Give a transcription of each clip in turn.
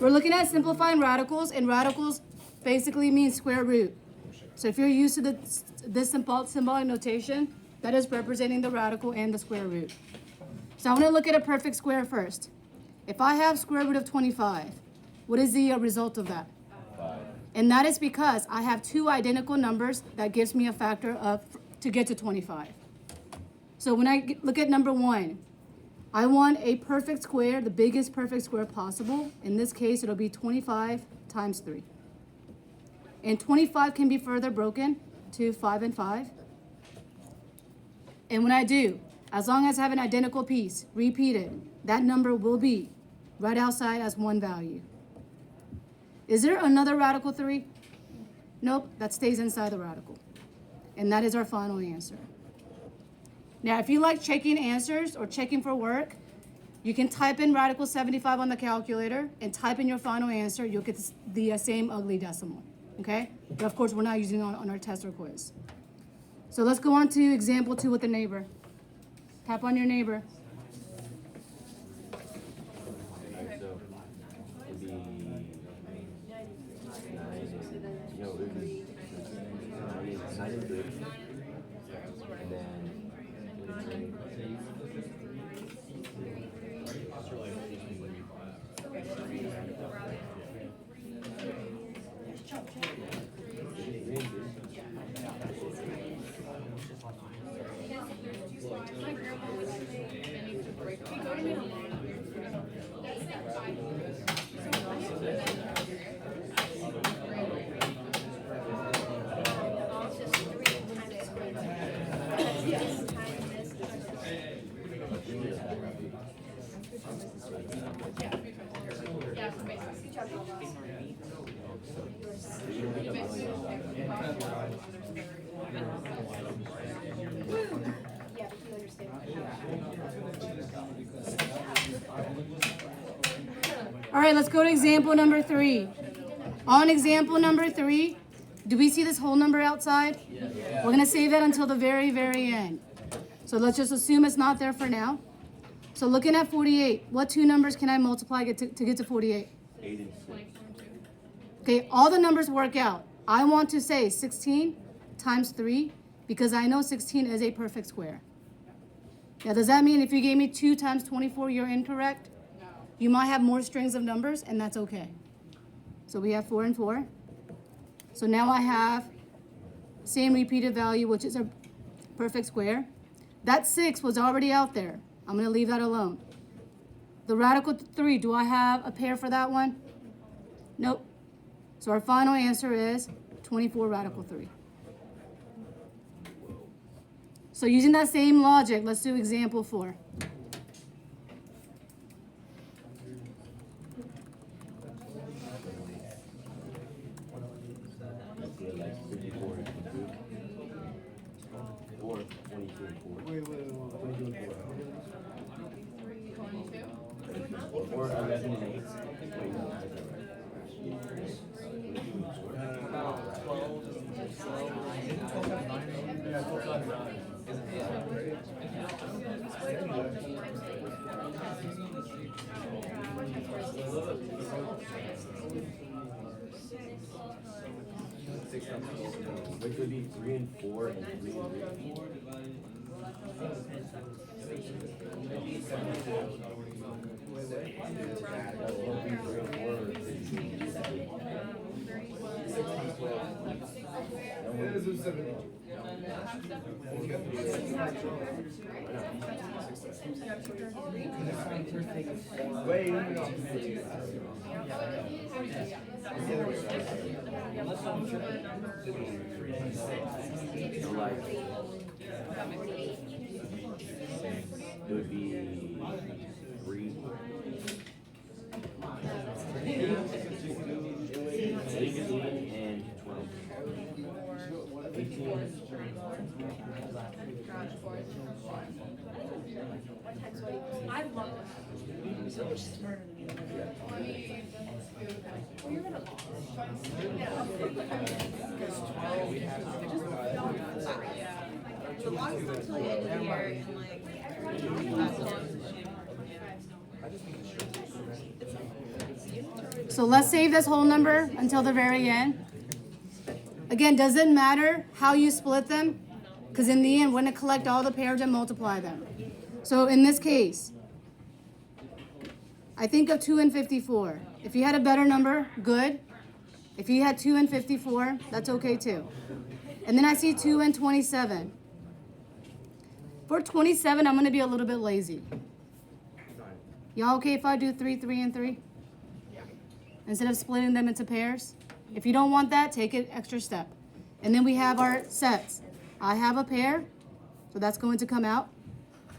We're looking at simplifying radicals, and radicals basically means square root. So if you're used to this symbolic notation, that is representing the radical and the square root. So I want to look at a perfect square first. If I have square root of 25, what is the result of that? 5. And that is because I have two identical numbers that gives me a factor of to get to 25. So when I look at number 1, I want a perfect square, the biggest perfect square possible. In this case, it'll be 25 times 3. And 25 can be further broken to 5 and 5. And when I do, as long as I have an identical piece repeated, that number will be right outside as one value. Is there another radical 3? Nope, that stays inside the radical. And that is our final answer. Now, if you like checking answers or checking for work, you can type in radical 75 on the calculator and type in your final answer. You'll get the same ugly decimal, okay? But of course, we're not using it on our test or quiz. So let's go on to example 2 with the neighbor. Tap on your neighbor. Alright, so it'd be 9, no, it would be 9 and 3. And then All right, let's go to example number 3. On example number 3, do we see this whole number outside? We're going to save that until the very, very end. So let's just assume it's not there for now. So looking at 48, what two numbers can I multiply to get to 48? 8 and 6. Okay, all the numbers work out. I want to say 16 times 3 because I know 16 is a perfect square. Now, does that mean if you gave me 2 times 24, you're incorrect? You might have more strings of numbers, and that's okay. So we have 4 and 4. So now I have same repeated value, which is a perfect square. That 6 was already out there. I'm going to leave that alone. The radical 3, do I have a pair for that one? Nope. So our final answer is 24 radical 3. So using that same logic, let's do example 4. Like 54 and 2. Or 22 and 4. Wait. 22 and 4. Or 11 and 8. Wait, no, that's not right. 22 and 4. Which would be 3 and 4 and 3 and 3. So like, it would be 3. 16 and 12. 18. I love it. So much smarter than you. You're gonna the longest until the end of the year, and like, So let's save this whole number until the very end. Again, doesn't matter how you split them, because in the end, we're going to collect all the pairs and multiply them. So in this case, I think of 2 and 54. If you had a better number, good. If you had 2 and 54, that's okay too. And then I see 2 and 27. For 27, I'm going to be a little bit lazy. Y'all okay if I do 3, 3, and 3? Instead of splitting them into pairs? If you don't want that, take an extra step. And then we have our sets. I have a pair, so that's going to come out.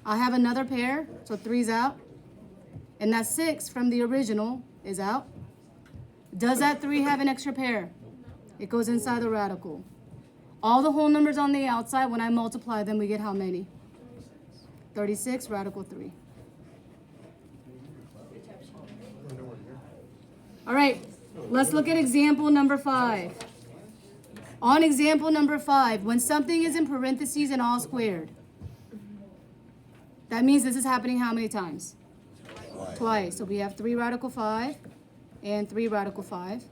I have another pair, so 3's out. And that 6 from the original is out. Does that 3 have an extra pair? It goes inside the radical. All the whole numbers on the outside, when I multiply them, we get how many? 36, radical 3. All right, let's look at example number 5. On example number 5, when something is in parentheses and all squared, that means this is happening how many times? Twice. So we have 3 radical 5 and 3 radical 5.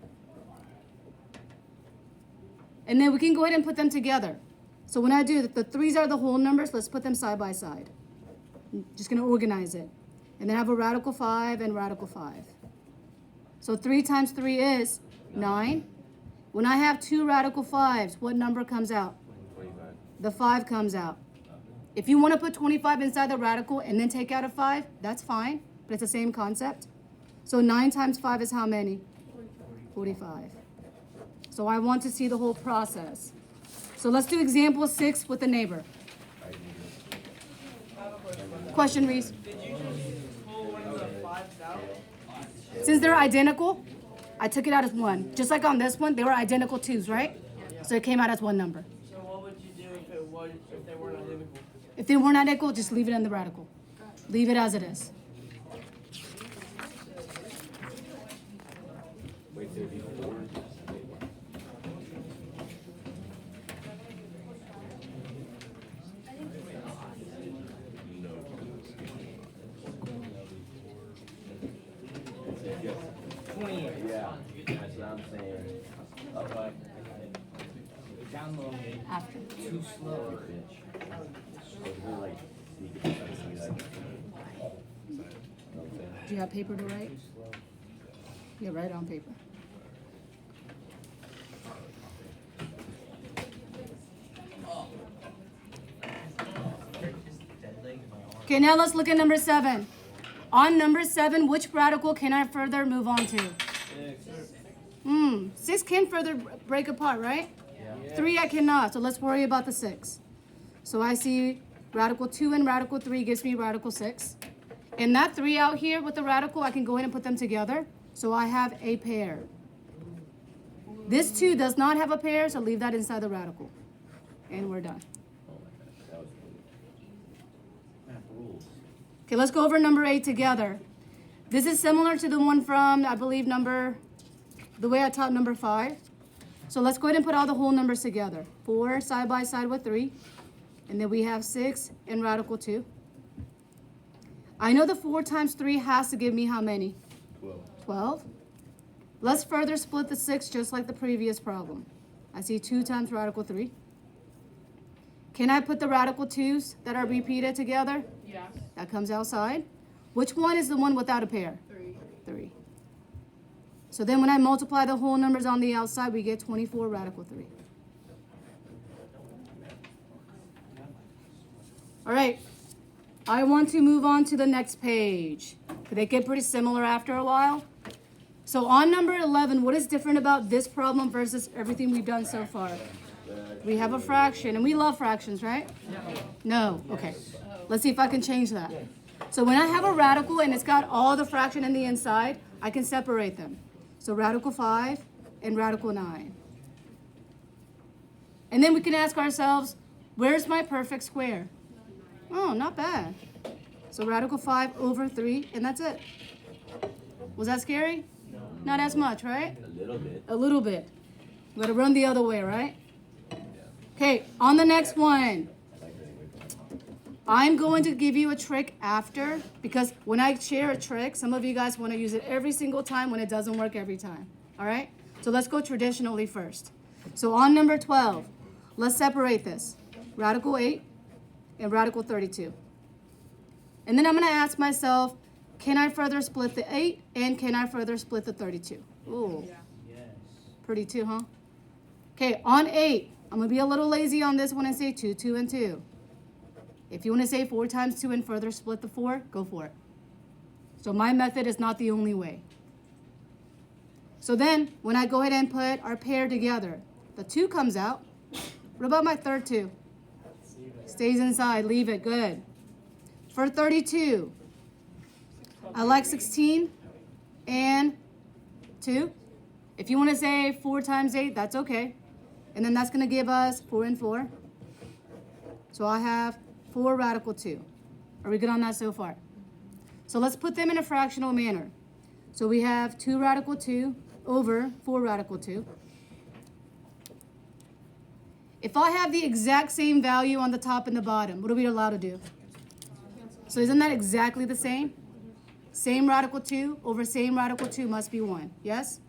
And then we can go ahead and put them together. So when I do, the 3's are the whole numbers, let's put them side by side. I'm just going to organize it. And then I have a radical 5 and radical 5. So 3 times 3 is 9. When I have 2 radical 5's, what number comes out? 25. The 5 comes out. If you want to put 25 inside the radical and then take out a 5, that's fine, but it's the same concept. So 9 times 5 is how many? 45. So I want to see the whole process. So let's do example 6 with the neighbor. Question, Reese? Did you just pull one of the 5s out? Since they're identical, I took it out as 1. Just like on this one, they were identical 2's, right? So it came out as one number. So what would you do if they weren't identical? If they weren't identical, just leave it in the radical. Leave it as it is. Wait till you four. Yeah, that's what I'm saying. Okay. Download After. too slow. So we're like, you can see that. Do you have paper to write? Yeah, write on paper. Okay, now let's look at number 7. On number 7, which radical can I further move on to? 6 can further break apart, right? 3 I cannot, so let's worry about the 6. So I see radical 2 and radical 3 gives me radical 6. And that 3 out here with the radical, I can go ahead and put them together. So I have a pair. This 2 does not have a pair, so leave that inside the radical. And we're done. Okay, let's go over number 8 together. This is similar to the one from, I believe, the way I taught number 5. So let's go ahead and put all the whole numbers together. 4 side by side with 3. And then we have 6 and radical 2. I know the 4 times 3 has to give me how many? 12. Let's further split the 6 just like the previous problem. I see 2 times radical 3. Can I put the radical 2's that are repeated together? Yeah. That comes outside. Which one is the one without a pair? 3. 3. So then when I multiply the whole numbers on the outside, we get 24 radical 3. All right. I want to move on to the next page. They get pretty similar after a while. So on number 11, what is different about this problem versus everything we've done so far? We have a fraction, and we love fractions, right? No. Okay. Let's see if I can change that. So when I have a radical and it's got all the fraction in the inside, I can separate them. So radical 5 and radical 9. And then we can ask ourselves, where's my perfect square? Oh, not bad. So radical 5 over 3, and that's it. Was that scary? Not as much, right? A little bit. A little bit. We gotta run the other way, right? Okay, on the next one. I'm going to give you a trick after, because when I share a trick, some of you guys want to use it every single time when it doesn't work every time. All right? So let's go traditionally first. So on number 12, let's separate this. Radical 8 and radical 32. And then I'm going to ask myself, can I further split the 8 and can I further split the 32? Ooh, pretty too, huh? Okay, on 8, I'm going to be a little lazy on this one and say 2, 2, and 2. If you want to say 4 times 2 and further split the 4, go for it. So my method is not the only way. So then, when I go ahead and put our pair together, the 2 comes out. What about my third 2? Stays inside, leave it, good. For 32, I like 16 and 2. If you want to say 4 times 8, that's okay. And then that's going to give us 4 and 4. So I have 4 radical 2. Are we good on that so far? So let's put them in a fractional manner. So we have 2 radical 2 over 4 radical 2. If I have the exact same value on the top and the bottom, what are we allowed to do? So isn't that exactly the same? Same radical 2 over same radical 2 must be 1. Yes?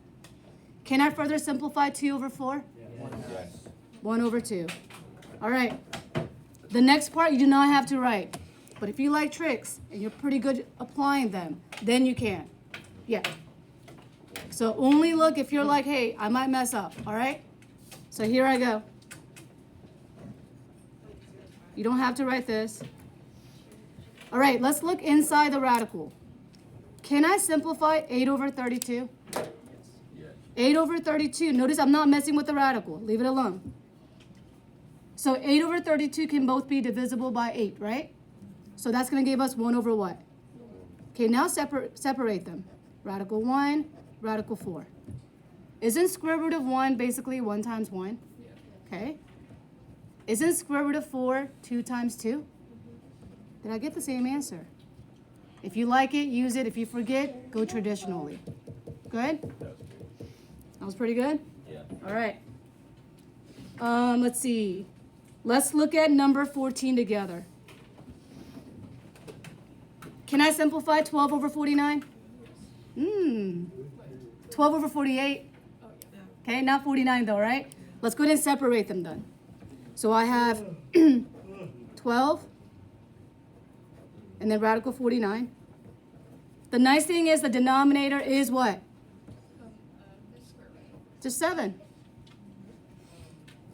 Can I further simplify 2 over 4? Yes. 1 over 2. All right. The next part you do not have to write. But if you like tricks and you're pretty good applying them, then you can. Yeah. So only look if you're like, hey, I might mess up. All right? So here I go. You don't have to write this. All right, let's look inside the radical. Can I simplify 8 over 32? Yes. 8 over 32. Notice I'm not messing with the radical. Leave it alone. So 8 over 32 can both be divisible by 8, right? So that's going to give us 1 over what? Okay, now separate them. Radical 1, radical 4. Isn't square root of 1 basically 1 times 1? Okay. Isn't square root of 4 2 times 2? Did I get the same answer? If you like it, use it. If you forget, go traditionally. Good? That was pretty good? Yeah. All right. Let's see. Let's look at number 14 together. Can I simplify 12 over 49? 12 over 48. Okay, not 49 though, right? Let's go ahead and separate them then. So I have 12 and then radical 49. The nice thing is the denominator is what? Just 7.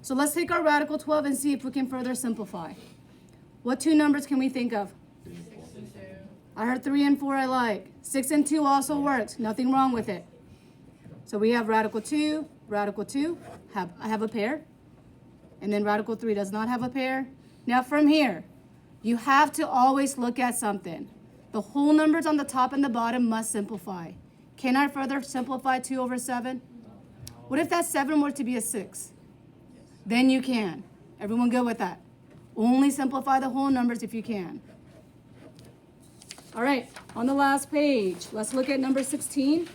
So let's take our radical 12 and see if we can further simplify. What 2 numbers can we think of? I heard 3 and 4 I like. 6 and 2 also works. Nothing wrong with it. So we have radical 2, radical 2. I have a pair. And then radical 3 does not have a pair. Now from here, you have to always look at something. The whole numbers on the top and the bottom must simplify. Can I further simplify 2 over 7? What if that 7 were to be a 6? Then you can. Everyone good with that? Only simplify the whole numbers if you can. All right, on the last page, let's look at number 16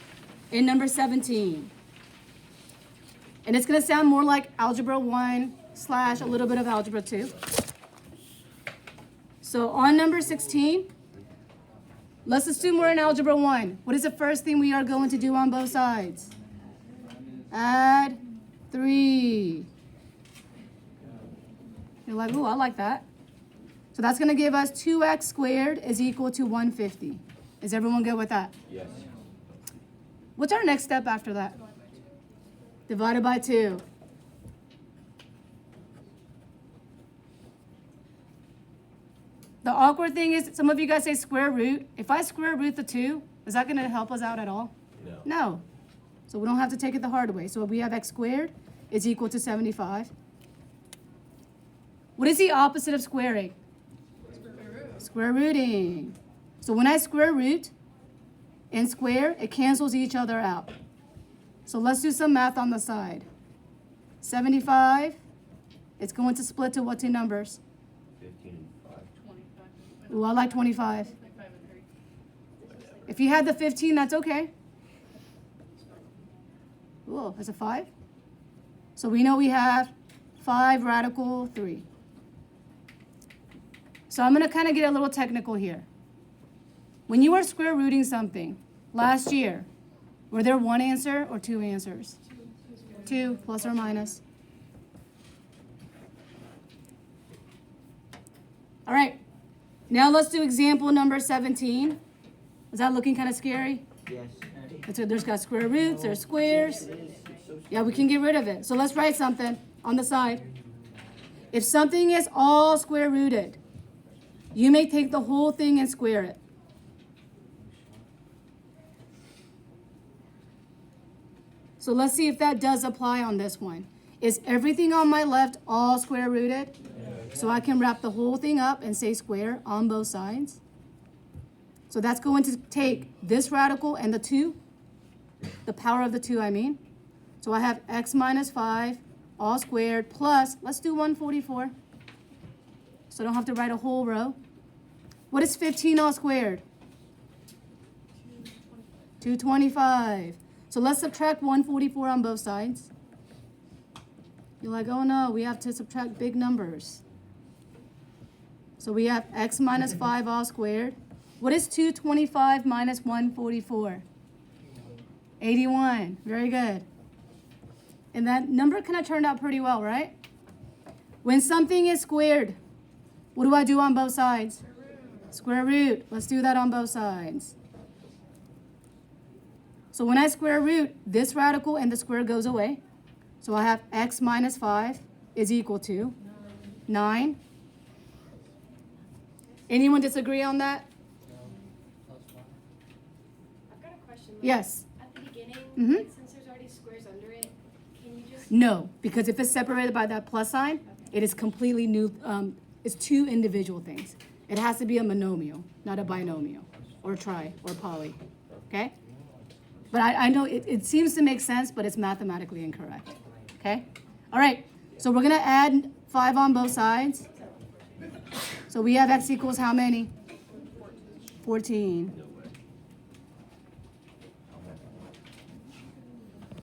and number 17. And it's going to sound more like Algebra 1 / a little bit of Algebra 2. So on number 16, let's assume we're in Algebra 1. What is the first thing we are going to do on both sides? Add 3. You're like, ooh, I like that. So that's going to give us 2x squared is equal to 150. Is everyone good with that? Yes. What's our next step after that? Divided by 2. The awkward thing is, some of you guys say square root. If I square root the 2, is that going to help us out at all? No. No. So we don't have to take it the hard way. So we have x squared is equal to 75. What is the opposite of squaring? Square rooting. So when I square root and square, it cancels each other out. So let's do some math on the side. 75, it's going to split to what 2 numbers? 15 and 5. Ooh, I like 25. If you had the 15, that's okay. Ooh, that's a 5. So we know we have 5 radical 3. So I'm gonna kind of get a little technical here. When you were square rooting something last year, were there one answer or two answers? Two, plus or minus. All right, now let's do example number 17. Is that looking kind of scary? Yes. There's got square roots, there's squares. Yeah, we can get rid of it. So let's write something on the side. If something is all square rooted, you may take the whole thing and square it. So let's see if that does apply on this one. Is everything on my left all square rooted? So I can wrap the whole thing up and say square on both sides. So that's going to take this radical and the 2, the power of the 2, I mean. So I have x minus 5 all squared plus, let's do 144. So I don't have to write a whole row. What is 15 all squared? 225. So let's subtract 144 on both sides. You're like, oh no, we have to subtract big numbers. So we have x minus 5 all squared. What is 225 minus 144? 81. Very good. And that number kind of turned out pretty well, right? When something is squared, what do I do on both sides? Square root. Let's do that on both sides. So when I square root, this radical and the square goes away. So I have x minus 5 is equal to 9. Anyone disagree on that? I've got a question. Yes. At the beginning, Mhm. since there's already squares under it, can you just? No, because if it's separated by that plus sign, it is completely new. It's two individual things. It has to be a monomial, not a binomial, or tri, or poly. Okay? But I know it seems to make sense, but it's mathematically incorrect. Okay? All right. So we're going to add 5 on both sides. So we have x equals how many? 14.